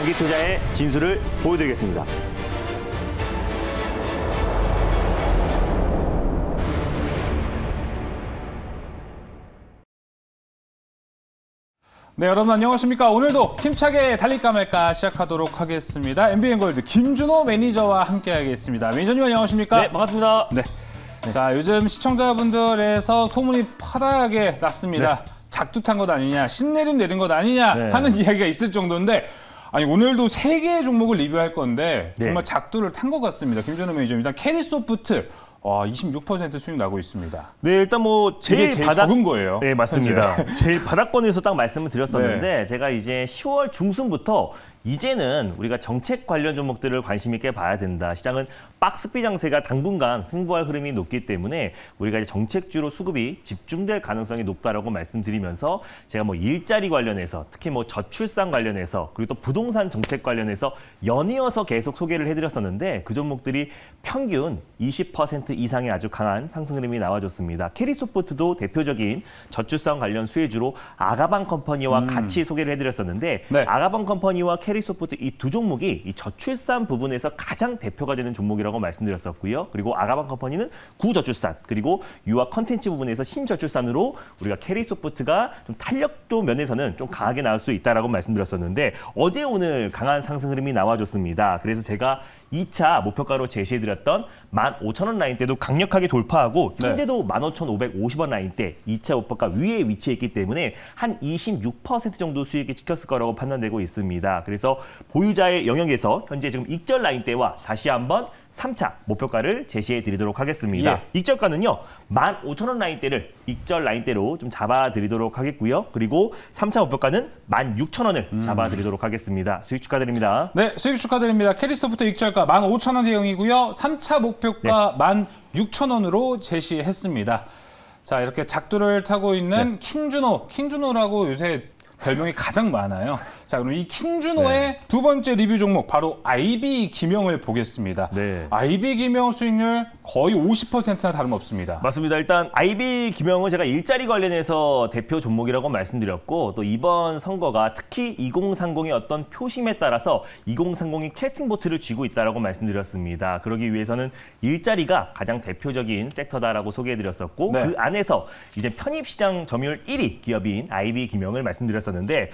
장기 투자의 진수를 보여드리겠습니다. 네, 여러분 안녕하십니까. 오늘도 힘차게 달릴까 말까 시작하도록 하겠습니다. MBN골드 김준호 매니저와 함께하겠습니다. 매니저님 안녕하십니까? 네, 반갑습니다. 네. 자, 요즘 시청자분들에서 소문이 파다하게 났습니다. 네. 작두 탄 것 아니냐, 신내림 내린 것 아니냐 네. 하는 이야기가 있을 정도인데, 아니 오늘도 3개의 종목을 리뷰할 건데 정말 네. 작두를 탄 것 같습니다. 김준호 매니저님. 일단 캐리소프트 26% 수익 나고 있습니다. 네, 일단 뭐 제일 적은 거예요. 네, 맞습니다. 제일 바닥권에서 딱 말씀을 드렸었는데 제가 이제 10월 중순부터 이제는 우리가 정책 관련 종목들을 관심 있게 봐야 된다. 시장은 박스비 장세가 당분간 횡보할 흐름이 높기 때문에 우리가 이제 정책주로 수급이 집중될 가능성이 높다라고 말씀드리면서 제가 뭐 일자리 관련해서 특히 뭐 저출산 관련해서 그리고 또 부동산 정책 관련해서 연이어서 계속 소개를 해드렸었는데 그 종목들이 평균 20% 이상의 아주 강한 상승 흐름이 나와줬습니다. 캐리소프트도 대표적인 저출산 관련 수혜주로 아가방 컴퍼니와 같이 소개를 해드렸었는데 네. 아가방 컴퍼니와 캐리소프트 이 두 종목이 이 저출산 부분에서 가장 대표가 되는 종목이라고 말씀드렸었고요. 그리고 아가방 컴퍼니는 구저출산 그리고 유아 컨텐츠 부분에서 신저출산으로 우리가 캐리소프트가 좀 탄력도 면에서는 좀 강하게 나올 수 있다라고 말씀드렸었는데 어제 오늘 강한 상승 흐름이 나와줬습니다. 그래서 제가 2차 목표가로 제시해드렸던 15,000원 라인대도 강력하게 돌파하고 현재도 15,550원 라인대 2차 목표가 위에 위치해 있기 때문에 한 26% 정도 수익이 찍혔을 거라고 판단되고 있습니다. 그래서 보유자의 영역에서 현재 지금 익절 라인대와 다시 한번 3차 목표가를 제시해 드리도록 하겠습니다. 예. 익절가는요. 15,000원 라인대를 익절 라인대로 좀 잡아드리도록 하겠고요. 그리고 3차 목표가는 16,000원을 잡아드리도록 하겠습니다. 수익 축하드립니다. 네, 수익 축하드립니다. 캐리소프트 익절가 15,000원 대응이고요. 3차 목표가 16,000원으로 제시했습니다. 자, 이렇게 작두를 타고 있는 킹준호라고 요새 별명이 가장 많아요. 자, 그럼 이 킹준호의 두 번째 리뷰 종목 바로 IB 기명을 보겠습니다. 네. IB 기명 수익률 거의 50%나 다름없습니다. 맞습니다. 일단 IB 기명은 제가 일자리 관련해서 대표 종목이라고 말씀드렸고 또 이번 선거가 특히 2030의 어떤 표심에 따라서 2030이 캐스팅 보트를 쥐고 있다라고 말씀드렸습니다. 그러기 위해서는 일자리가 가장 대표적인 섹터다라고 소개해드렸었고 네. 그 안에서 이제 편입시장 점유율 1위 기업인 IB 기명을 말씀드렸었는데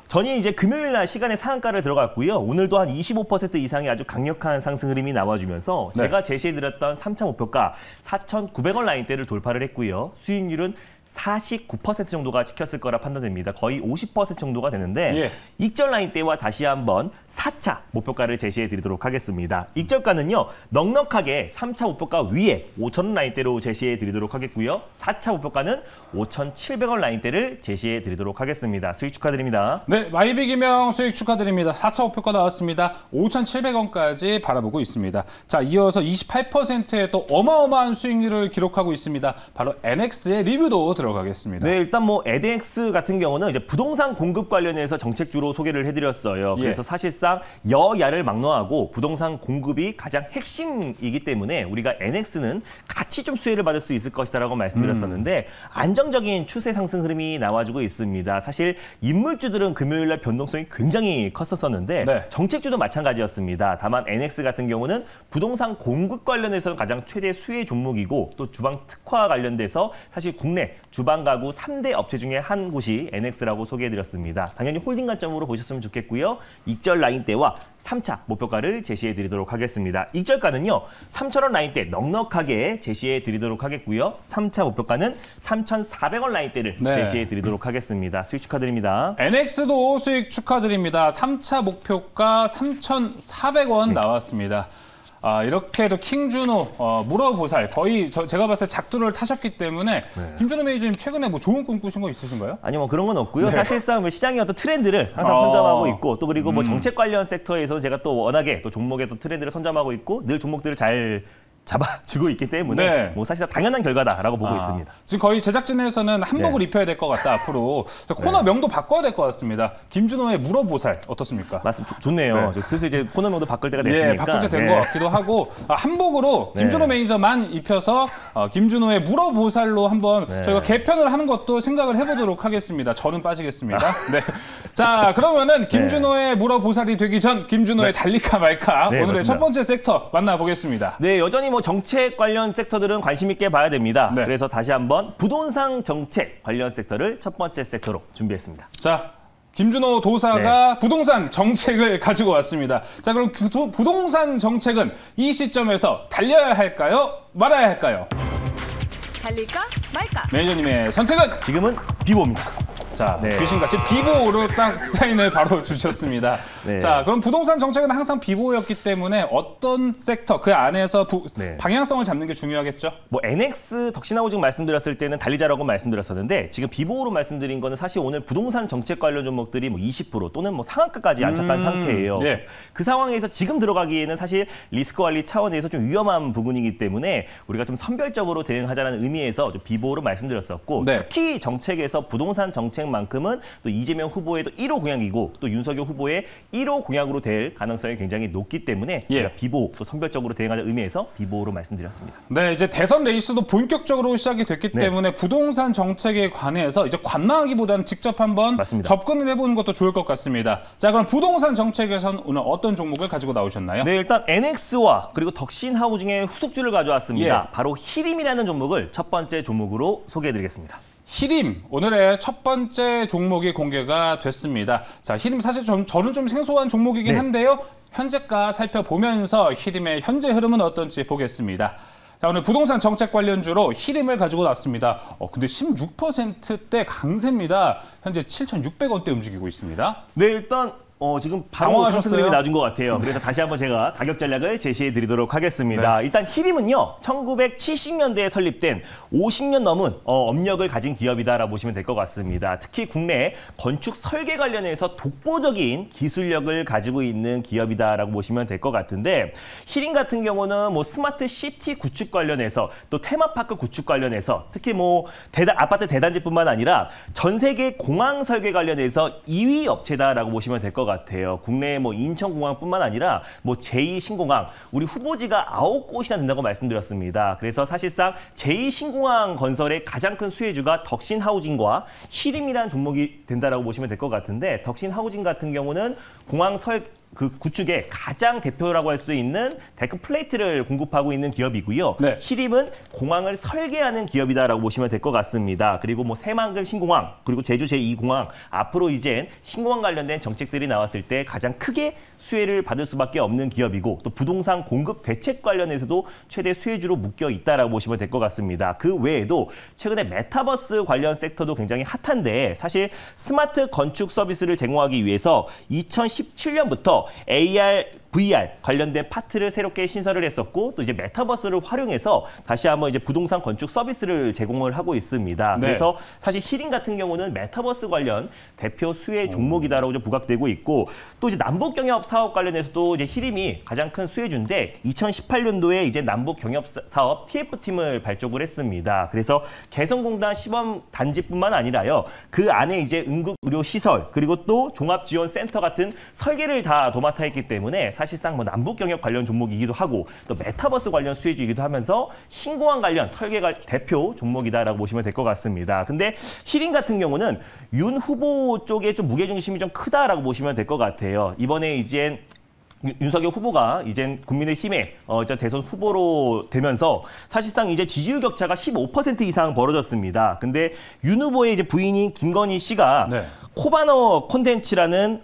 전이 이제 금요일 날 시간에 상한가를 들어갔고요. 오늘도 한 25% 이상의 아주 강력한 상승 흐름이 나와주면서 제가 제시해드렸던 3차 목표가 4,900원 라인대를 돌파를 했고요. 수익률은 49% 정도가 찍혔을 거라 판단됩니다. 거의 50% 정도가 되는데 익절 라인대와 다시 한번 4차 목표가를 제시해 드리도록 하겠습니다. 익절가는요. 넉넉하게 3차 목표가 위에 5,000원 라인대로 제시해 드리도록 하겠고요. 4차 목표가는 5,700원 라인대를 제시해 드리도록 하겠습니다. 수익 축하드립니다. 네, IB 기명 수익 축하드립니다. 4차 목표가 나왔습니다. 5,700원까지 바라보고 있습니다. 자, 이어서 28%의 또 어마어마한 수익률을 기록하고 있습니다. 바로 NX의 리뷰도 들어가겠습니다. 네, 일단 뭐 에덴엑스 같은 경우는 이제 부동산 공급 관련해서 정책주로 소개를 해드렸어요. 그래서 사실상 여야를 막론하고 부동산 공급이 가장 핵심이기 때문에 우리가 NX는 같이 좀 수혜를 받을 수 있을 것이다라고 말씀드렸었는데 안정적인 추세 상승 흐름이 나와주고 있습니다. 사실 인물주들은 금요일날 변동성이 굉장히 컸었는데 정책주도 마찬가지였습니다. 다만 NX 같은 경우는 부동산 공급 관련해서는 가장 최대 수혜 종목이고 또 주방 특화 관련돼서 사실 국내 주방 가구 3대 업체 중에 한 곳이 NX라고 소개해드렸습니다. 당연히 홀딩 관점으로 보셨으면 좋겠고요. 익절 라인대와 3차 목표가를 제시해 드리도록 하겠습니다. 익절가는요. 3,000원 라인대 넉넉하게 제시해 드리도록 하겠고요. 3차 목표가는 3,400원 라인대를 제시해 드리도록 하겠습니다. 수익 축하드립니다. NX도 수익 축하드립니다. 3차 목표가 3,400원 나왔습니다. 이렇게 해도 킹준호, 물어보살 거의 제가 봤을 때 작두를 타셨기 때문에 김준호 매니저님 최근에 뭐 좋은 꿈 꾸신 거 있으신가요? 아니요, 뭐 그런 건 없고요. 사실상 시장의 어떤 트렌드를 항상 선점하고 있고 또 그리고 뭐 정책 관련 섹터에서 제가 또 워낙에 또 종목의 또 트렌드를 선점하고 있고 늘 종목들을 잘 잡아주고 있기 때문에 네. 뭐 사실 당연한 결과다라고 보고 있습니다. 지금 거의 제작진에서는 한복을 입혀야 될 것 같다. 앞으로 코너 명도 바꿔야 될 것 같습니다. 김준호의 물어보살 어떻습니까? 맞습니다. 좋네요. 슬슬 이제 코너명도 바꿀 때가 됐으니까. 예, 바꿀 때 된 것 같기도 하고 한복으로 김준호 매니저만 입혀서 김준호의 물어보살로 한번 저희가 개편을 하는 것도 생각을 해보도록 하겠습니다. 저는 빠지겠습니다. 네. 자, 그러면은 김준호의 물어보살이 되기 전 김준호의 달릴까 말까 오늘의 맞습니다. 첫 번째 섹터 만나보겠습니다. 네, 여전히 뭐 정책 관련 섹터들은 관심 있게 봐야 됩니다. 네. 그래서 다시 한번 부동산 정책 관련 섹터를 첫 번째 섹터로 준비했습니다. 자, 김준호 도사가 부동산 정책을 가지고 왔습니다. 자, 그럼 부동산 정책은 이 시점에서 달려야 할까요? 말아야 할까요? 달릴까 말까? 매니저님의 선택은? 지금은 비보입니다. 자, 귀신같이 비보로 딱 사인을 바로 주셨습니다. 네. 자, 그럼 부동산 정책은 항상 비보였기 때문에 어떤 섹터, 그 안에서 방향성을 잡는 게 중요하겠죠? 뭐 NX 덕신하우징 말씀드렸을 때는 달리자라고 말씀드렸었는데 지금 비보로 말씀드린 거는 사실 오늘 부동산 정책 관련 종목들이 뭐 20% 또는 뭐 상한가까지 안착한 상태예요. 예. 그 상황에서 지금 들어가기에는 사실 리스크 관리 차원에서 좀 위험한 부분이기 때문에 우리가 좀 선별적으로 대응하자는 의미에서 좀 비보로 말씀드렸었고 특히 정책에서 부동산 정책만큼은 또 이재명 후보의 또 1호 공약이고 또 윤석열 후보의 1호 공약으로 될 가능성이 굉장히 높기 때문에 우리가 비보 또 선별적으로 대응하자는 의미에서 비보로 말씀드렸습니다. 네, 이제 대선 레이스도 본격적으로 시작이 됐기 때문에 부동산 정책에 관해서 이제 관망하기보다는 직접 한번 접근을 해보는 것도 좋을 것 같습니다. 자, 그럼 부동산 정책에서는 오늘 어떤 종목을 가지고 나오셨나요? 네, 일단 NX와 그리고 덕신하우징의 후속주를 가져왔습니다. 바로 히림이라는 종목을 첫 번째 종목으로 소개해드리겠습니다. 히림, 오늘의 첫 번째 종목이 공개가 됐습니다. 자, 히림 사실 저는 좀 생소한 종목이긴 한데요. 현재가 살펴보면서 히림의 현재 흐름은 어떤지 보겠습니다. 자, 오늘 부동산 정책 관련주로 히림을 가지고 나왔습니다. 근데 16%대 강세입니다. 현재 7,600원대 움직이고 있습니다. 네, 일단 지금 바로 상승 그림이 나준 것 같아요. 그래서 다시 한번 제가 가격 전략을 제시해 드리도록 하겠습니다. 일단 히림은요, 1970년대에 설립된 50년 넘은 업력을 가진 기업이다라고 보시면 될 것 같습니다. 특히 국내 건축 설계 관련해서 독보적인 기술력을 가지고 있는 기업이다라고 보시면 될 것 같은데 히림 같은 경우는 뭐 스마트 시티 구축 관련해서 또 테마파크 구축 관련해서 특히 뭐 아파트 대단지뿐만 아니라 전 세계 공항 설계 관련해서 2위 업체다라고 보시면 될 것 같아요. 국내 뭐 인천공항뿐만 아니라 뭐 제2신공항 우리 후보지가 9곳이나 된다고 말씀드렸습니다. 그래서 사실상 제2신공항 건설의 가장 큰 수혜주가 덕신하우징과 히림이라는 종목이 된다라고 보시면 될 것 같은데 덕신하우징 같은 경우는 공항 구축의 가장 대표라고 할 수 있는 데크 플레이트를 공급하고 있는 기업이고요. 히림은 공항을 설계하는 기업이다라고 보시면 될 것 같습니다. 그리고 뭐 새만금 신공항, 그리고 제주 제2공항, 앞으로 이제 신공항 관련된 정책들이 나왔을 때 가장 크게 수혜를 받을 수밖에 없는 기업이고 또 부동산 공급 대책 관련해서도 최대 수혜주로 묶여 있다라고 보시면 될 것 같습니다. 그 외에도 최근에 메타버스 관련 섹터도 굉장히 핫한데 사실 스마트 건축 서비스를 제공하기 위해서 2017년부터 AR, VR 관련된 파트를 새롭게 신설을 했었고 또 이제 메타버스를 활용해서 다시 한번 이제 부동산 건축 서비스를 제공을 하고 있습니다. 그래서 사실 히림 같은 경우는 메타버스 관련 대표 수혜 종목이다라고 좀 부각되고 있고 또 이제 남북 경협 사업 관련해서도 이제 히림이 가장 큰 수혜주인데 2018년도에 이제 남북 경협 사업 TF팀을 발족을 했습니다. 그래서 개성공단 시범 단지뿐만 아니라요. 그 안에 이제 응급 의료 시설 그리고 또 종합 지원 센터 같은 설계를 다 도맡아 했기 때문에 사실상 뭐 남북 경협 관련 종목이기도 하고 또 메타버스 관련 수혜주이기도 하면서 신공항 관련 설계가 대표 종목이다라고 보시면 될 것 같습니다. 근데 히림 같은 경우는 윤 후보 쪽에 좀 무게중심이 좀 크다라고 보시면 될 것 같아요. 이번에 이제 윤석열 후보가 이제 국민의힘의 대선 후보로 되면서 사실상 이제 지지율 격차가 15% 이상 벌어졌습니다. 근데 윤 후보의 이제 부인인 김건희 씨가 코바너 콘텐츠라는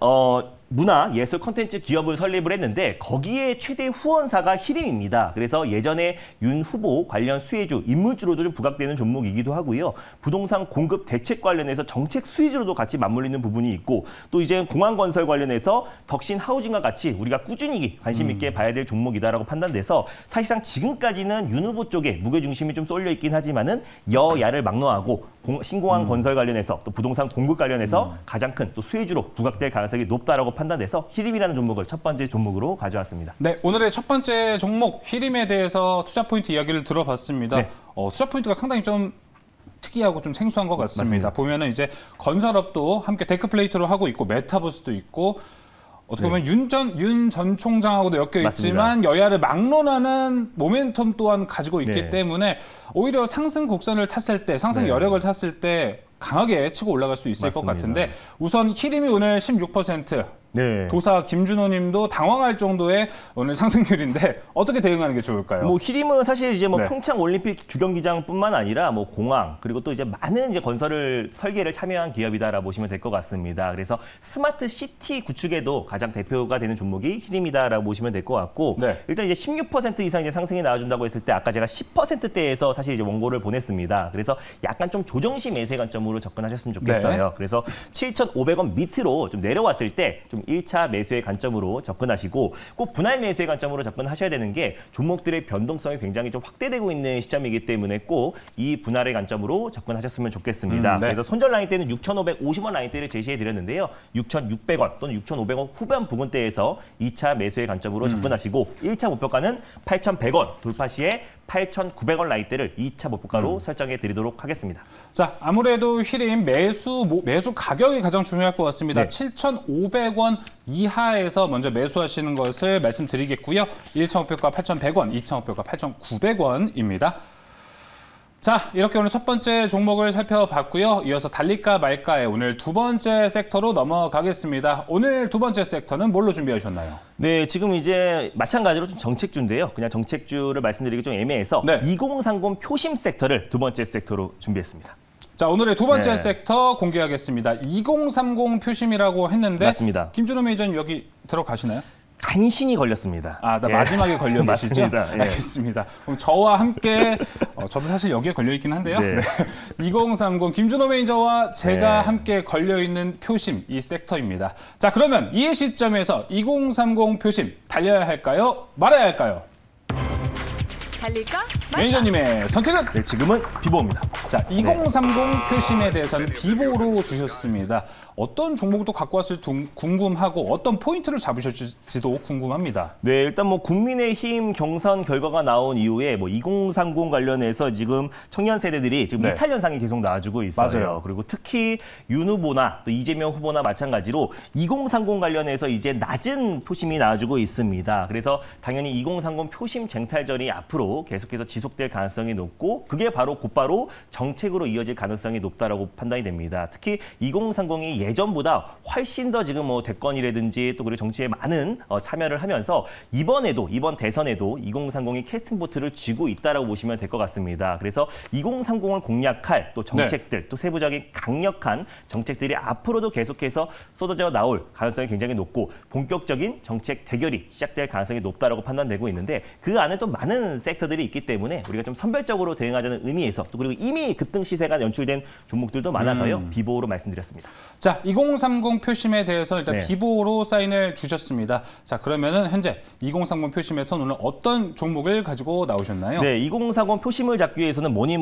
문화, 예술 콘텐츠 기업을 설립을 했는데 거기에 최대 후원사가 히림입니다. 그래서 예전에 윤 후보 관련 수혜주, 인물주로도 좀 부각되는 종목이기도 하고요. 부동산 공급 대책 관련해서 정책 수혜주로도 같이 맞물리는 부분이 있고 또 이제 공항 건설 관련해서 덕신하우징과 같이 우리가 꾸준히 관심 있게 봐야 될 종목이다라고 판단돼서 사실상 지금까지는 윤 후보 쪽에 무게중심이 좀 쏠려 있긴 하지만은 여야를 막론하고 신공항 건설 관련해서 또 부동산 공급 관련해서 가장 큰 또 수혜주로 부각될 가능성이 높다라고 판단돼서 히림이라는 종목을 첫 번째 종목으로 가져왔습니다. 네, 오늘의 첫 번째 종목 히림에 대해서 투자 포인트 이야기를 들어봤습니다. 네. 투자 포인트가 상당히 좀 특이하고 좀 생소한 것 같습니다. 맞습니다. 보면은 이제 건설업도 함께 데크플레이트로 하고 있고 메타버스도 있고 어떻게 보면 윤 전 총장하고도 엮여 있지만 여야를 막론하는 모멘텀 또한 가지고 있기 때문에 오히려 상승 곡선을 탔을 때, 상승 여력을 탔을 때 강하게 치고 올라갈 수 있을 것 같은데 우선 히림이 오늘 16%. 네. 도사 김준호 님도 당황할 정도의 오늘 상승률인데 어떻게 대응하는 게 좋을까요? 뭐 히림은 사실 이제 뭐 네. 평창 올림픽 주경기장뿐만 아니라 뭐 공항 그리고 또 이제 많은 이제 건설을 설계를 참여한 기업이다라고 보시면 될 것 같습니다. 그래서 스마트 시티 구축에도 가장 대표가 되는 종목이 히림이다라고 보시면 될 것 같고 일단 이제 16% 이상 이제 상승이 나와준다고 했을 때 아까 제가 10%대에서 사실 이제 원고를 보냈습니다. 그래서 약간 좀 조정시 매수의 관점으로 접근하셨으면 좋겠어요. 그래서 7,500원 밑으로 좀 내려왔을 때 좀 1차 매수의 관점으로 접근하시고 꼭 분할 매수의 관점으로 접근하셔야 되는 게 종목들의 변동성이 굉장히 좀 확대되고 있는 시점이기 때문에 꼭 이 분할의 관점으로 접근하셨으면 좋겠습니다. 그래서 손절 라인 때는 6,550원 라인대를 제시해 드렸는데요. 6,600원 또는 6,500원 후반 부근대에서 2차 매수의 관점으로 접근하시고 1차 목표가는 8,100원 돌파 시에 8,900원 라인대를 2차 목표가로 설정해 드리도록 하겠습니다. 자, 아무래도 히림 매수 가격이 가장 중요할 것 같습니다. 7,500원 이하에서 먼저 매수하시는 것을 말씀드리겠고요. 1차 목표가 8,100원, 2차 목표가 8,900원입니다. 자, 이렇게 오늘 첫 번째 종목을 살펴봤고요. 이어서 달릴까 말까의 오늘 두 번째 섹터로 넘어가겠습니다. 오늘 두 번째 섹터는 뭘로 준비하셨나요? 네, 지금 이제 마찬가지로 좀 정책주인데요. 그냥 정책주를 말씀드리기 좀 애매해서 2030 표심 섹터를 두 번째 섹터로 준비했습니다. 자, 오늘의 두 번째 섹터 공개하겠습니다. 2030 표심이라고 했는데 맞습니다. 김준호 매니저님 여기 들어가시나요? 간신히 걸렸습니다. 아, 나 마지막에 걸려 계시죠? 알겠습니다. 그럼 저와 함께 저도 사실 여기에 걸려 있긴 한데요. 2030 김준호 매니저와 제가 함께 걸려 있는 표심 이 섹터입니다. 자, 그러면 이 시점에서 2030 표심 달려야 할까요? 말아야 할까요? 달릴까? 말까? 매니저님의 선택은? 네, 지금은 비보입니다. 자, 2030 표심에 대해서는 비보로 주셨습니다. 어떤 종목도 갖고 왔을지 궁금하고 어떤 포인트를 잡으실지도 궁금합니다. 네, 일단 뭐 국민의힘 경선 결과가 나온 이후에 뭐 2030 관련해서 지금 청년 세대들이 지금 이탈 현상이 계속 나와주고 있어요. 그리고 특히 윤 후보나 또 이재명 후보나 마찬가지로 2030 관련해서 이제 낮은 표심이 나와주고 있습니다. 그래서 당연히 2030 표심 쟁탈전이 앞으로 계속해서 지속될 가능성이 높고 그게 바로 곧바로 정책으로 이어질 가능성이 높다라고 판단이 됩니다. 특히 2030이 예전보다 훨씬 더 지금 뭐 대권이라든지 또 그리고 정치에 많은 참여를 하면서 이번 대선에도 2030이 캐스팅 보트를 쥐고 있다라고 보시면 될 것 같습니다. 그래서 2030을 공략할 또 정책들 또 세부적인 강력한 정책들이 앞으로도 계속해서 쏟아져 나올 가능성이 굉장히 높고 본격적인 정책 대결이 시작될 가능성이 높다라고 판단되고 있는데 그 안에 또 많은 섹터들이 있기 때문에 우리가 좀 선별적으로 대응하자는 의미에서 또 그리고 이미 급등 시세가 연출된 종목들도 많아서요. 비보로 말씀드렸습니다. 자, 2030 표심에 대해서 일단 비보로 사인을 주셨습니다. 자, 그러면은 현재 2030 표심에서 오늘 어떤 종목을 가지고 나오셨나요? 네, 2030 표심을 잡기 위해서는 뭐니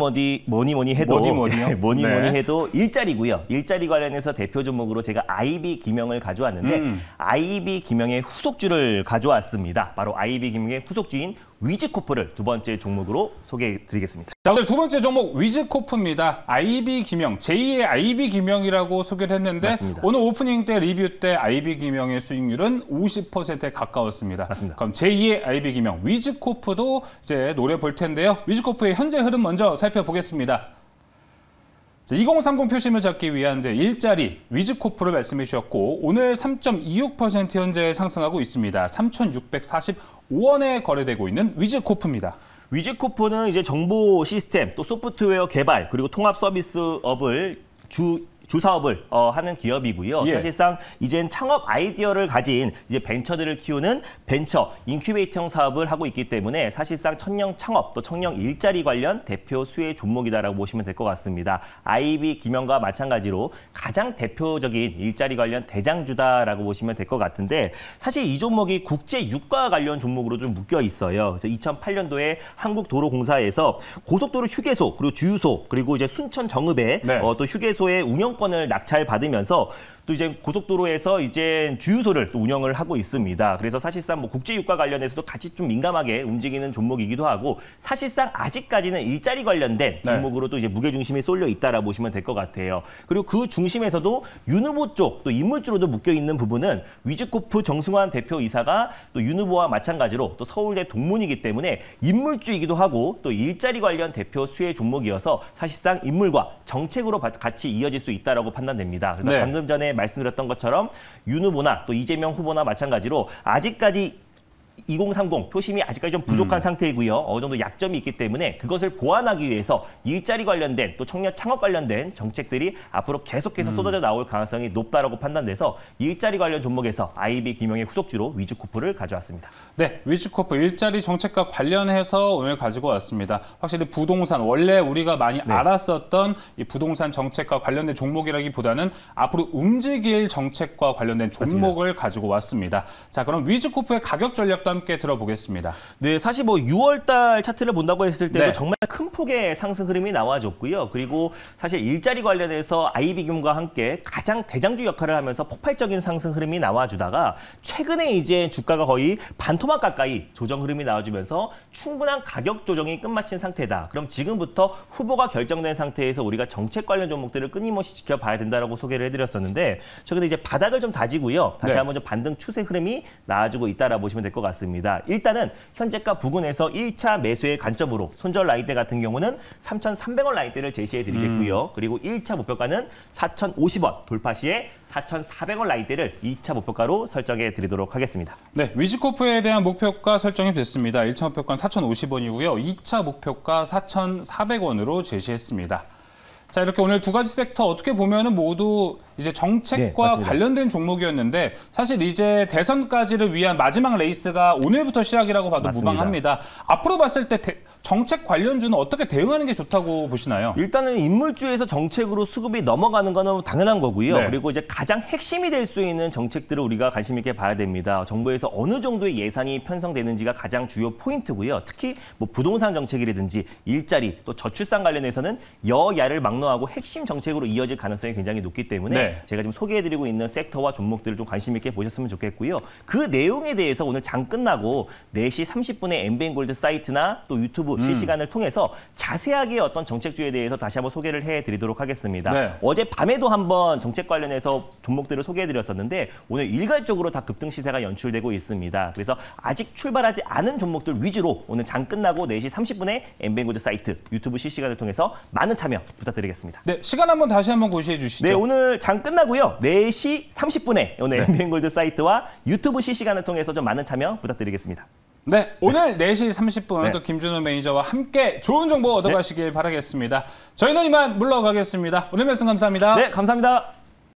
해도 일자리고요. 일자리 관련해서 대표 종목으로 제가 IB 김영을 가져왔는데 IB 김영의 후속주를 가져왔습니다. 바로 IB 김영의 후속주인 위즈코프를 두 번째 종목으로 소개해드리겠습니다. 자, 오늘 두 번째 종목 위즈코프입니다. IB 김영, 제2의 IB 김영이라고 소개를 했는데 맞습니다. 오늘 오프닝 때 리뷰 때 IB 김영의 수익률은 50%에 가까웠습니다. 맞습니다. 그럼 제2의 IB 김영 위즈코프도 이제 노려볼 텐데요. 위즈코프의 현재 흐름 먼저 살펴보겠습니다. 2030 표심을 잡기 위한 이제 일자리 위즈코프를 말씀해 주셨고 오늘 3.26% 현재 상승하고 있습니다. 3,645원에 거래되고 있는 위즈코프입니다. 위즈코프는 이제 정보 시스템 또 소프트웨어 개발 그리고 통합 서비스업을 주사업을 하는 기업이고요. 사실상 이젠 창업 아이디어를 가진 이제 벤처들을 키우는 벤처 인큐베이터형 사업을 하고 있기 때문에 사실상 청년 창업 또 청년 일자리 관련 대표 수혜 종목이다라고 보시면 될 것 같습니다. IB 김영과 마찬가지로 가장 대표적인 일자리 관련 대장주다라고 보시면 될 것 같은데 사실 이 종목이 국제 유가 관련 종목으로 좀 묶여 있어요. 그래서 2008년도에 한국도로공사에서 고속도로 휴게소 그리고 주유소 그리고 이제 순천 정읍에 또 휴게소의 운영 권을 낙찰받으면서 또 또 이제 고속도로에서 이제 주유소를 또 운영을 하고 있습니다. 그래서 사실상 뭐 국제 유가 관련해서도 같이 좀 민감하게 움직이는 종목이기도 하고 사실상 아직까지는 일자리 관련된 종목으로 또 이제 무게 중심이 쏠려 있다라 보시면 될 것 같아요. 그리고 그 중심에서도 윤 후보 쪽 또 인물주로도 묶여 있는 부분은 위즈코프 정승환 대표이사가 또 윤 후보와 마찬가지로 또 서울대 동문이기 때문에 인물주이기도 하고 또 일자리 관련 대표 수혜 종목이어서 사실상 인물과 정책으로 같이 이어질 수 있다라고 판단됩니다. 그래서 방금 전에 말씀드렸던 것처럼 윤 후보나 또 이재명 후보나 마찬가지로 아직까지 2030 표심이 아직까지 좀 부족한 상태이고요. 어느 정도 약점이 있기 때문에 그것을 보완하기 위해서 일자리 관련된 또 청년 창업 관련된 정책들이 앞으로 계속해서 쏟아져 나올 가능성이 높다라고 판단돼서 일자리 관련 종목에서 IB 김용의 후속주로 위즈코프를 가져왔습니다. 네, 위즈코프 일자리 정책과 관련해서 오늘 가지고 왔습니다. 확실히 부동산, 원래 우리가 많이 알았었던 이 부동산 정책과 관련된 종목이라기보다는 앞으로 움직일 정책과 관련된 종목을 맞습니다. 가지고 왔습니다. 자, 그럼 위즈코프의 가격 전략도 함께 들어보겠습니다. 네, 사실 뭐 6월달 차트를 본다고 했을 때도 정말 큰 폭의 상승 흐름이 나와줬고요. 그리고 사실 일자리 관련해서 IB금과 함께 가장 대장주 역할을 하면서 폭발적인 상승 흐름이 나와주다가 최근에 이제 주가가 거의 반토막 가까이 조정 흐름이 나와주면서 충분한 가격 조정이 끝마친 상태다. 그럼 지금부터 후보가 결정된 상태에서 우리가 정책 관련 종목들을 끊임없이 지켜봐야 된다라고 소개를 해드렸었는데 최근에 이제 바닥을 좀 다지고요. 다시 한번 좀 반등 추세 흐름이 나와주고 있다라 보시면 될 것 같습니다. 일단은 현재가 부근에서 1차 매수의 관점으로 손절 라인대 같은 경우는 3,300원 라인대를 제시해 드리겠고요. 그리고 1차 목표가는 4,050원 돌파 시에 4,400원 라인대를 2차 목표가로 설정해 드리도록 하겠습니다. 네, 위즈코프에 대한 목표가 설정이 됐습니다. 1차 목표가는 4,050원이고요. 2차 목표가 4,400원으로 제시했습니다. 자, 이렇게 오늘 두 가지 섹터 어떻게 보면은 모두 이제 정책과 관련된 종목이었는데 사실 이제 대선까지를 위한 마지막 레이스가 오늘부터 시작이라고 봐도 무방합니다. 앞으로 봤을 때 정책 관련주는 어떻게 대응하는 게 좋다고 보시나요? 일단은 인물주에서 정책으로 수급이 넘어가는 거는 당연한 거고요. 그리고 이제 가장 핵심이 될 수 있는 정책들을 우리가 관심 있게 봐야 됩니다. 정부에서 어느 정도의 예산이 편성되는지가 가장 주요 포인트고요. 특히 뭐 부동산 정책이라든지 일자리 또 저출산 관련해서는 여야를 막론하고 핵심 정책으로 이어질 가능성이 굉장히 높기 때문에 제가 지금 소개해드리고 있는 섹터와 종목들을 좀 관심 있게 보셨으면 좋겠고요. 그 내용에 대해서 오늘 장 끝나고 4시 30분에 엠비엔골드 사이트나 또 유튜브 실시간을 통해서 자세하게 어떤 정책주에 대해서 다시 한번 소개를 해드리도록 하겠습니다. 어제 밤에도 한번 정책 관련해서 종목들을 소개해드렸었는데 오늘 일괄적으로 다 급등 시세가 연출되고 있습니다. 그래서 아직 출발하지 않은 종목들 위주로 오늘 장 끝나고 4시 30분에 엠비엔골드 사이트 유튜브 실시간을 통해서 많은 참여 부탁드리겠습니다. 네, 시간 한번 다시 한번 고시해 주시죠. 네, 오늘 장 끝나고요. 4시 30분에 오늘 엠비엔골드 사이트와 유튜브 실시간을 통해서 좀 많은 참여 부탁드리겠습니다. 네, 오늘 4시 30분 또 김준호 매니저와 함께 좋은 정보 얻어가시길 바라겠습니다. 저희는 이만 물러가겠습니다. 오늘 말씀 감사합니다. 네, 감사합니다.